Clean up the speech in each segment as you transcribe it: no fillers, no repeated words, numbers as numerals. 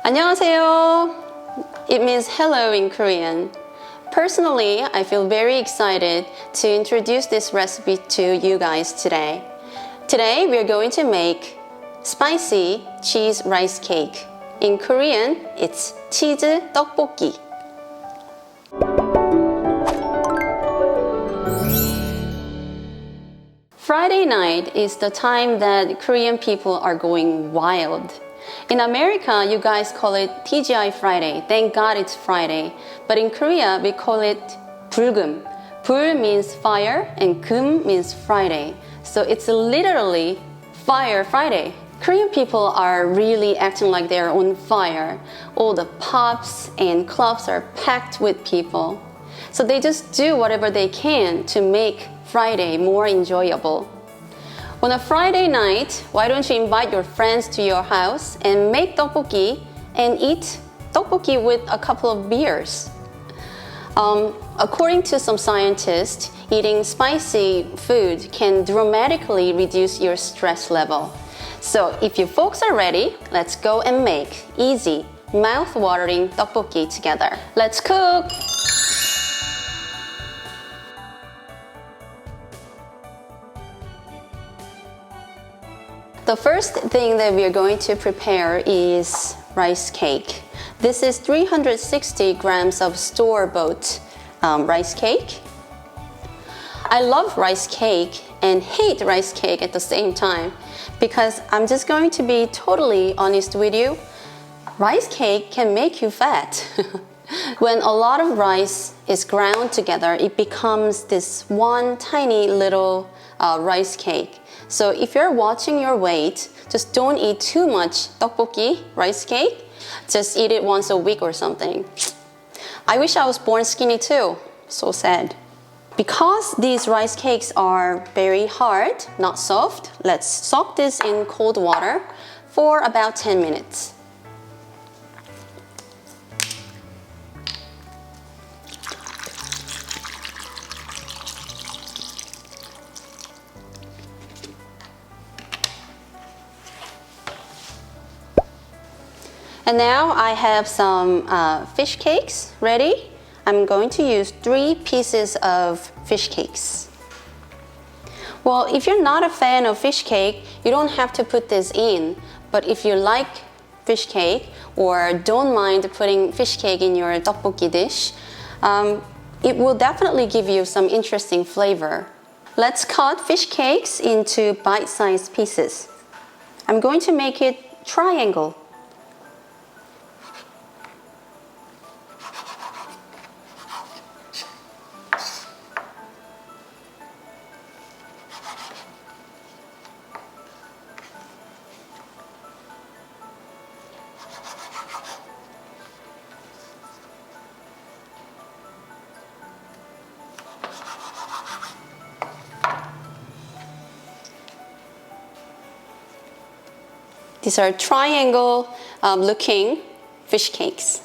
안녕하세요. It means hello in Korean. Personally, I feel very excited to introduce this recipe to you guys today. Today, we are going to make spicy cheese rice cake. In Korean, it's 치즈 떡볶이. Friday night is the time that Korean people are going wild. In America, you guys call it TGI Friday. Thank God it's Friday. But in Korea, we call it 불금. 불 means fire and 금 means Friday. So it's literally Fire Friday. Korean people are really acting like they're on fire. All the pubs and clubs are packed with people. So they just do whatever they can to make Friday more enjoyable. On a Friday night, why don't you invite your friends to your house and make tteokbokki and eat tteokbokki with a couple of beers? According to some scientists, eating spicy food can dramatically reduce your stress level. So if you folks are ready, let's go and make easy, mouth-watering tteokbokki together. Let's cook! The first thing that we are going to prepare is rice cake. This is 360 grams of store-bought rice cake. I love rice cake and hate rice cake at the same time because I'm just going to be totally honest with you. Rice cake can make you fat. When a lot of rice is ground together, it becomes this one tiny little rice cake. So if you're watching your weight, just don't eat too much tteokbokki, rice cake. Just eat it once a week or something. I wish I was born skinny too. So sad. Because these rice cakes are very hard, not soft, let's soak this in cold water for about 10 minutes. And now I have some fish cakes ready. I'm going to use 3 pieces of fish cakes. Well, if you're not a fan of fish cake, you don't have to put this in. But if you like fish cake or don't mind putting fish cake in your tteokbokki dish, it will definitely give you some interesting flavor. Let's cut fish cakes into bite-sized pieces. I'm going to make it triangle. These are triangle looking fish cakes.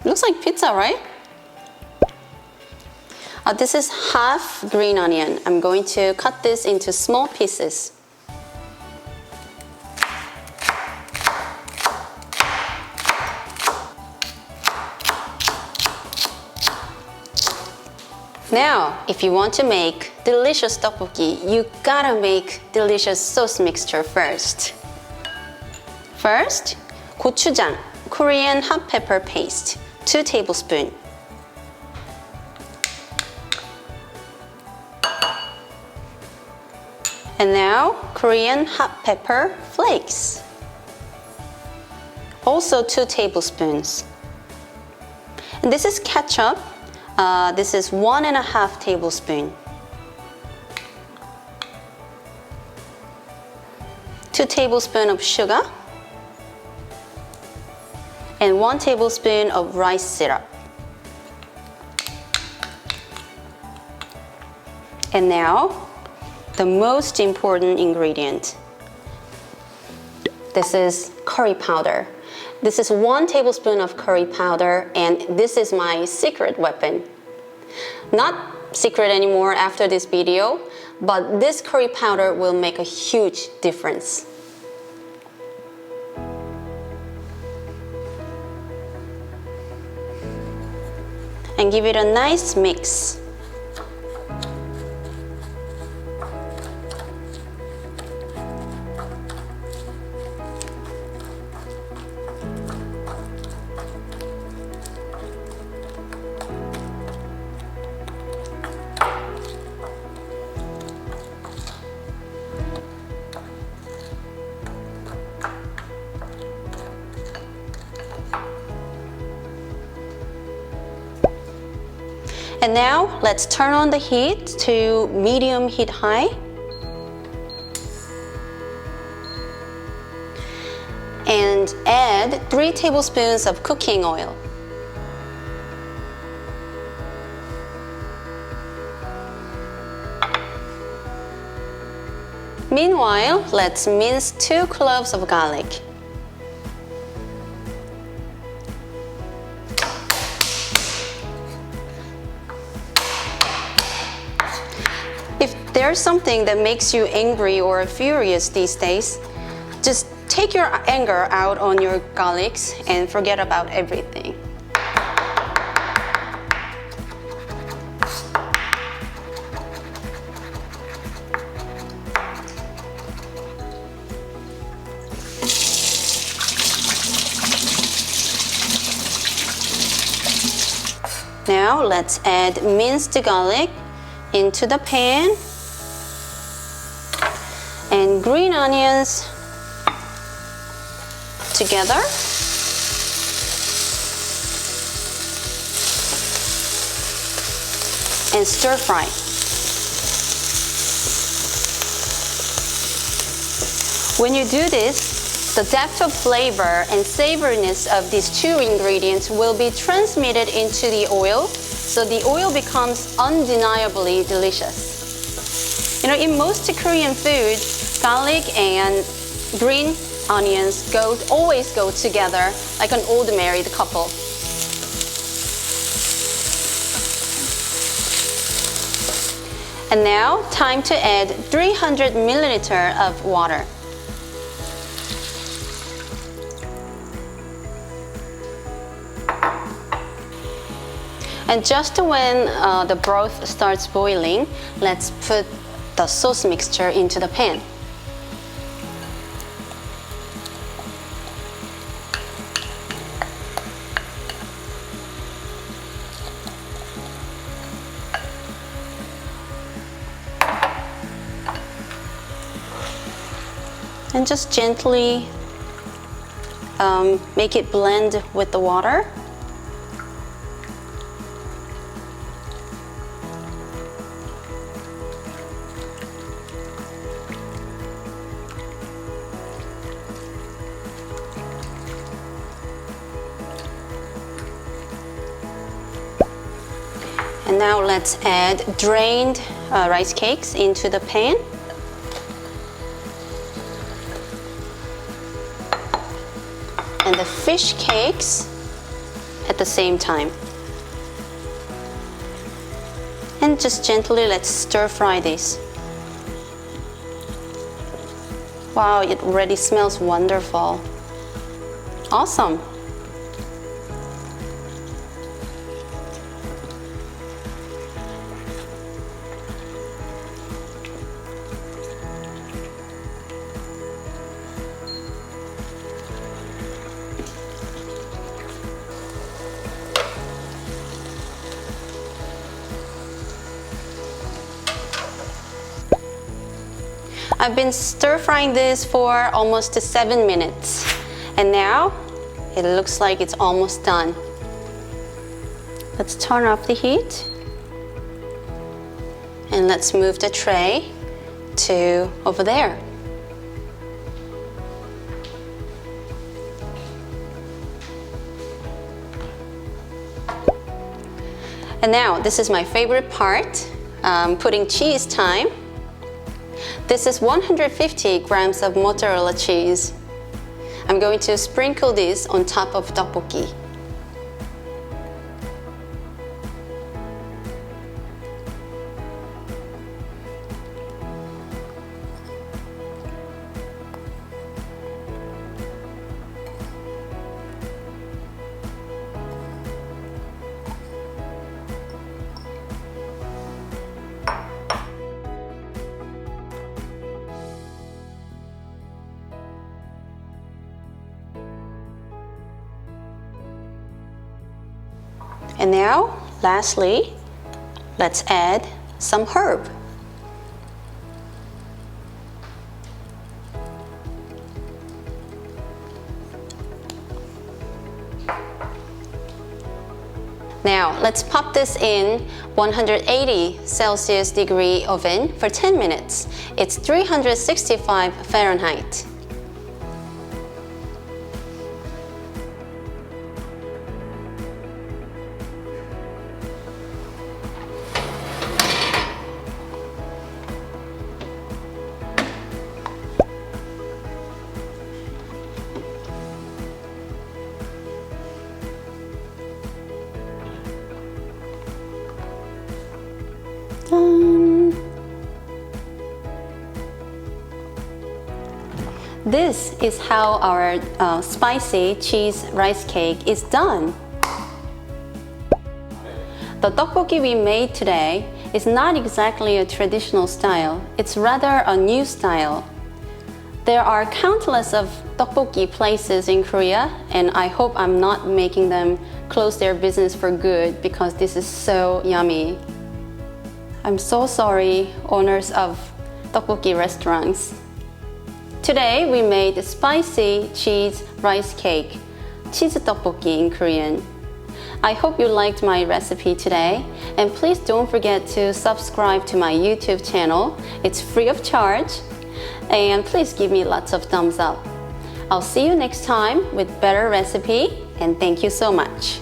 Looks like pizza, right? This is half green onion. I'm going to cut this into small pieces. Now, if you want to make delicious tteokbokki, you gotta make delicious sauce mixture first. First, gochujang, Korean hot pepper paste, 2 tablespoons. And now, Korean hot pepper flakes, also 2 tablespoons. And this is ketchup. This is 1.5 tablespoons. 2 tablespoons of sugar. And 1 tablespoon of rice syrup. And now, the most important ingredient. This is curry powder. This is 1 tablespoon of curry powder, and this is my secret weapon. Not secret anymore after this video, but this curry powder will make a huge difference. and give it a nice mix. And now let's turn on the heat to medium heat high. And add 3 tablespoons of cooking oil. Meanwhile, let's mince 2 cloves of garlic. If there's something that makes you angry or furious these days, just take your anger out on your garlics and forget about everything. Now let's add minced garlic into the pan and green onions together. And stir fry. When you do this, the depth of flavor and savoriness of these 2 ingredients will be transmitted into the oil, so the oil becomes undeniably delicious. You know, in most Korean food, garlic and green onions always go together like an old married couple. And now, time to add 300 milliliters of water. And just when the broth starts boiling, let's put the sauce mixture into the pan. And just gently make it blend with the water. And now let's add drained rice cakes into the pan. And the fish cakes at the same time. And just gently let's stir fry this. Wow, it already smells wonderful. Awesome. I've been stir frying this for almost 7 minutes, and now it looks like it's almost done. Let's turn off the heat and let's move the tray to over there. And now this is my favorite part, putting cheese time. This is 150 grams of mozzarella cheese. I'm going to sprinkle this on top of tteokbokki. And now, lastly, let's add some herb. Now, let's pop this in 180 Celsius degree oven for 10 minutes. It's 365 Fahrenheit. This is how our spicy cheese rice cake is done. The tteokbokki we made today is not exactly a traditional style. It's rather a new style. There are countless of tteokbokki places in Korea, and I hope I'm not making them close their business for good because this is so yummy. I'm so sorry, owners of tteokbokki restaurants. Today we made the spicy cheese rice cake, cheese tteokbokki in Korean. I hope you liked my recipe today, and please don't forget to subscribe to my YouTube channel. It's free of charge, and please give me lots of thumbs up. I'll see you next time with better recipe, and thank you so much.